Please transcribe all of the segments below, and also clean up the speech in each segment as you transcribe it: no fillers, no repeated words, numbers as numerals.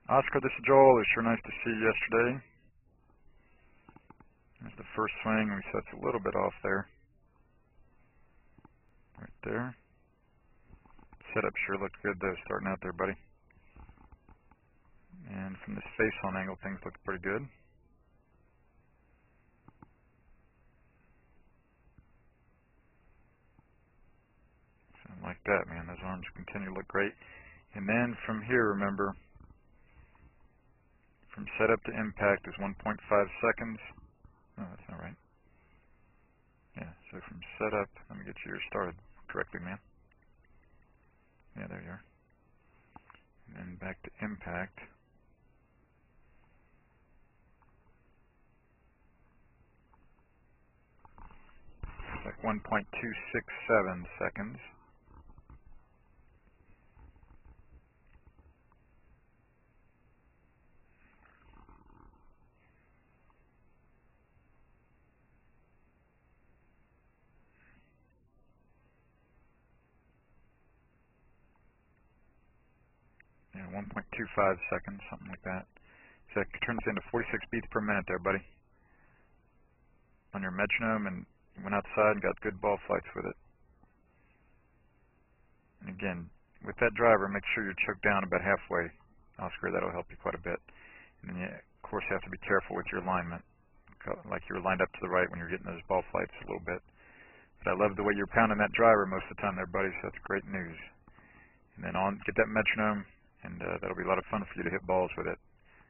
Oscar, this is Joel. It was sure nice to see you yesterday. There's the first swing. We set a little bit off there. Right there. Setup sure looked good though, starting out there, buddy. And from this face-on angle, things look pretty good. Something like that, man. Those arms continue to look great. And then from here, remember, from setup to impact is 1.5 seconds. No, that's not right. Yeah, so from setup, let me get you started correctly, man. Yeah, there you are. And then back to impact. It's like 1.267 seconds. Yeah, 1.25 seconds, something like that. So that turns into 46 beats per minute there, buddy. On your metronome, and you went outside and got good ball flights with it. And again, with that driver, make sure you're choked down about halfway, Oscar. That'll help you quite a bit. And then you, of course, have to be careful with your alignment, like you were lined up to the right when you're getting those ball flights a little bit. But I love the way you're pounding that driver most of the time there, buddy, so that's great news. And then get that metronome, and that'll be a lot of fun for you to hit balls with it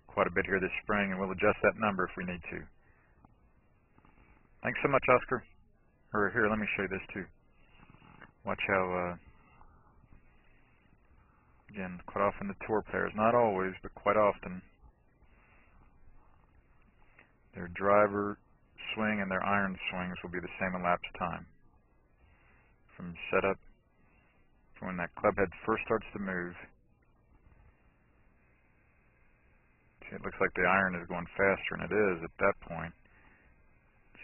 quite a bit here this spring, and we'll adjust that number if we need to. Thanks so much, Oscar. Or here, let me show you this too. Watch how, again, quite often the tour players, not always, but quite often, their driver swing and their iron swings will be the same elapsed time. From setup to when that club head first starts to move. See, it looks like the iron is going faster, and it is at that point.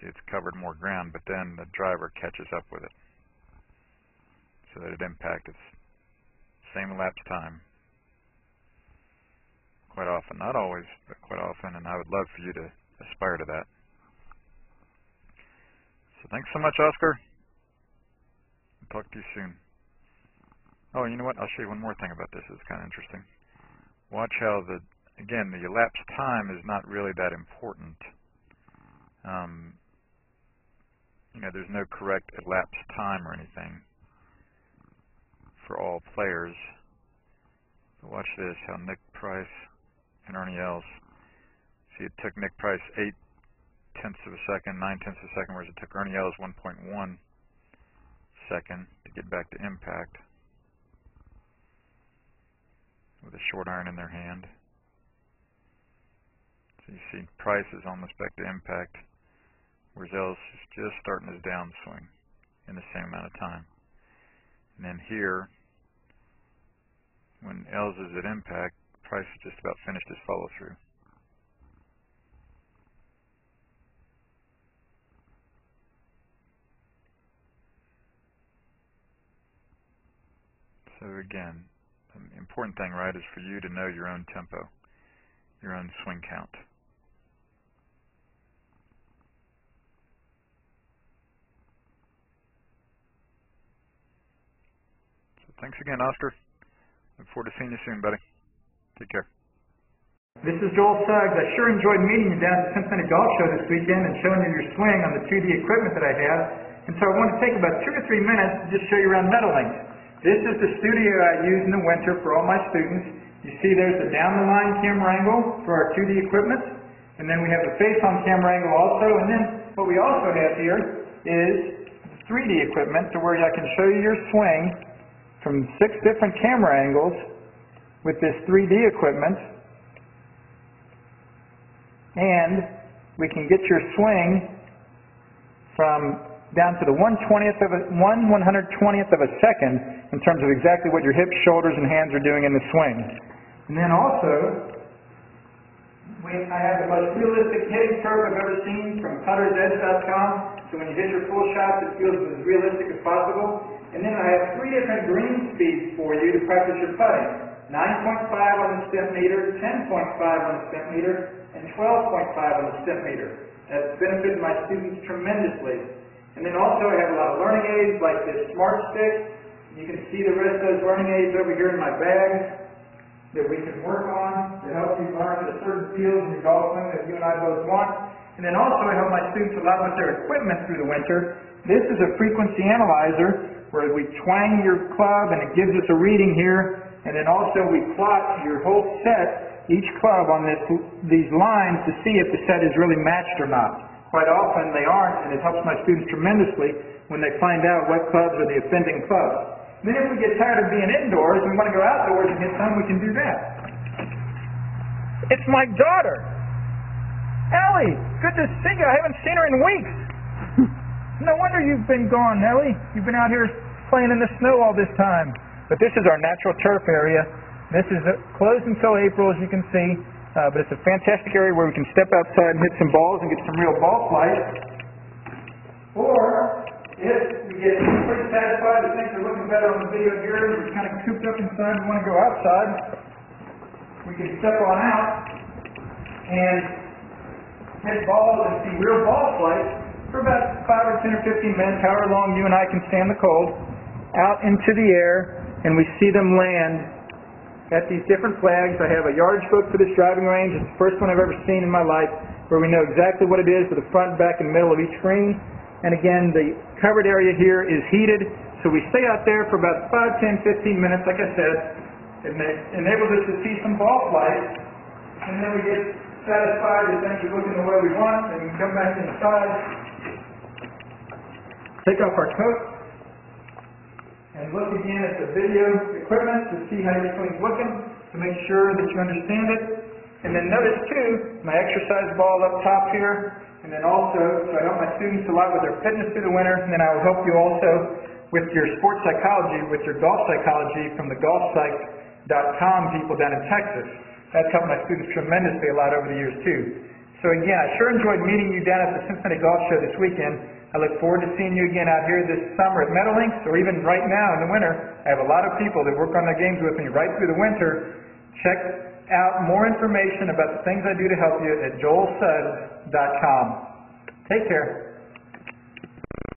See, it's covered more ground, but then the driver catches up with it. So that at impact, it's same elapsed time. Quite often, not always, but quite often, and I would love for you to aspire to that. So thanks so much, Oscar. I'll talk to you soon. Oh, you know what? I'll show you one more thing about this. It's kind of interesting. Watch how again, the elapsed time is not really that important. You know, there's no correct elapsed time or anything for all players. But watch this, how Nick Price and Ernie Els. See, it took Nick Price 0.8 of a second, 0.9 of a second, whereas it took Ernie Els 1.1 second to get back to impact with a short iron in their hand. So you see Price is almost back to impact, whereas Els is just starting his downswing in the same amount of time. And then here, when Els is at impact, Price has just about finished his follow-through. So again, the important thing, right, is for you to know your own tempo, your own swing count. Thanks again, Oscar. Look forward to seeing you soon, buddy. Take care. This is Joel Suggs. I sure enjoyed meeting you down at the Cincinnati Golf Show this weekend and showing you your swing on the 2D equipment that I have. And so I want to take about 2 or 3 minutes to just show you around Meadowlinks. This is the studio I use in the winter for all my students. You see there's the down-the-line camera angle for our 2D equipment. And then we have the face-on camera angle also. And then what we also have here is the 3D equipment to where I can show you your swing from 6 different camera angles with this 3D equipment, and we can get your swing from down to the 1/120th of a second in terms of exactly what your hips, shoulders, and hands are doing in the swing. And then also, I have the most realistic hitting curve I've ever seen from puttersedge.com, so when you hit your full shots, it feels as realistic as possible. And then I have 3 different green speeds for you to practice your putting. 9.5 on the step meter, 10.5 on the step meter, and 12.5 on the step meter. That's benefited my students tremendously. And then also I have a lot of learning aids like this Smart Stick. You can see the rest of those learning aids over here in my bag that we can work on to help you learn the certain fields in your golf swing that you and I both want. And then also I help my students a lot with their equipment through the winter. This is a frequency analyzer where we twang your club and it gives us a reading here. And then also we plot your whole set, each club on these lines to see if the set is really matched or not. Quite often they aren't, and it helps my students tremendously when they find out what clubs are the offending clubs. And then if we get tired of being indoors and we want to go outdoors and hit some, we can do that. It's my daughter. Ellie, good to see you. I haven't seen her in weeks. No wonder you've been gone, Ellie. You've been out here playing in the snow all this time. But this is our natural turf area. This is closed until April, as you can see. But it's a fantastic area where we can step outside and hit some balls and get some real ball flight. Or, if we get pretty satisfied that things are looking better on the video here, we're kind of cooped up inside and want to go outside, we can step on out and hit balls and see real ball flight for about 5 or 10 or 15 minutes, however long you and I can stand the cold, out into the air, and we see them land at these different flags. I have a yardage book for this driving range. It's the first one I've ever seen in my life where we know exactly what it is for the front, back, and middle of each green. And again, the covered area here is heated, so we stay out there for about 5, 10, 15 minutes, like I said. It enables us to see some ball flight, and then we get satisfied that things are looking the way we want, and we can come back inside, take off our coat, and look again at the video equipment to see how your swing's looking, to make sure that you understand it. And then notice too, my exercise ball up top here, and then also, so I help my students a lot with their fitness through the winter, and then I will help you also with your sports psychology, with your golf psychology from the golfpsych.com people down in Texas. That's helped my students tremendously a lot over the years too. So again, I sure enjoyed meeting you down at the Cincinnati Golf Show this weekend. I look forward to seeing you again out here this summer at Meadowlinks, or even right now in the winter. I have a lot of people that work on their games with me right through the winter. Check out more information about the things I do to help you at joelsuggs.com. Take care.